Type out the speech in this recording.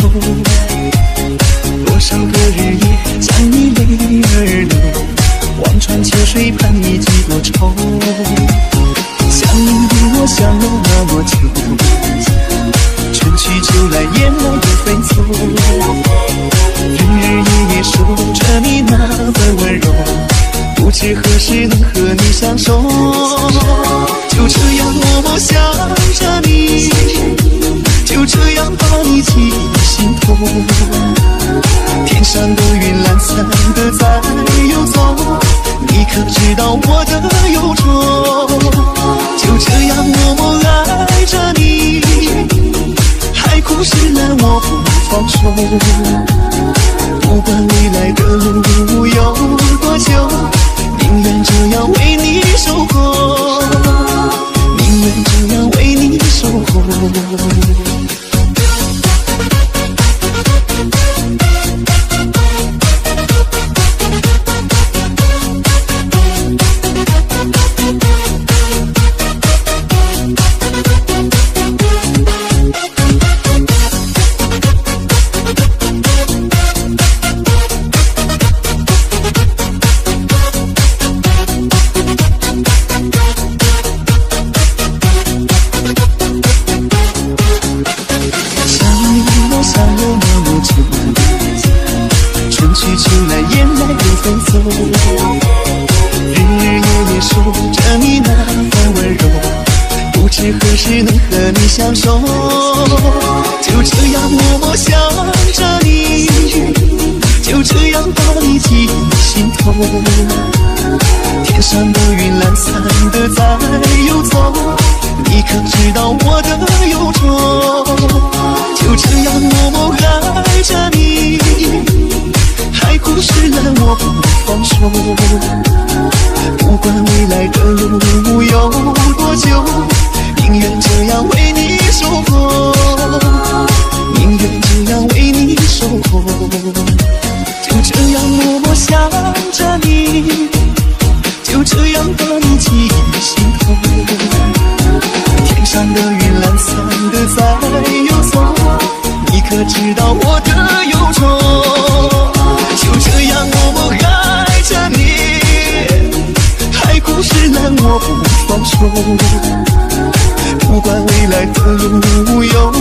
头，多少个日夜将你泪儿流，望穿秋水盼你几多愁。想你比我想了那么久，春去秋来雁来又飞走，日日夜夜守着你那份温柔，不知何时能和你相守。就这样默默想着你，就这样把你记心头。天上的云懒散的在游走，你可知道我的忧愁。就这样默默爱着你，海枯石烂我不放手。不管未来的路有多久，宁愿这样为你守候，宁愿这样为你守候。日日夜夜守着你那份温柔，不知何时能和你相守。就这样默默想着你，就这样把你记心头。天上的云懒散的在游走，你可知道我的忧愁。就这样默默爱着你，海枯石烂我不放手。不管未来的路有多久，宁愿这样为你守候，宁愿这样为你守候。就这样默默想着你，就这样把你记心头。天上的云懒散的在游走，你可知道我的忧愁。就这样默默爱着你，海枯石烂我不放手。不管未来的路有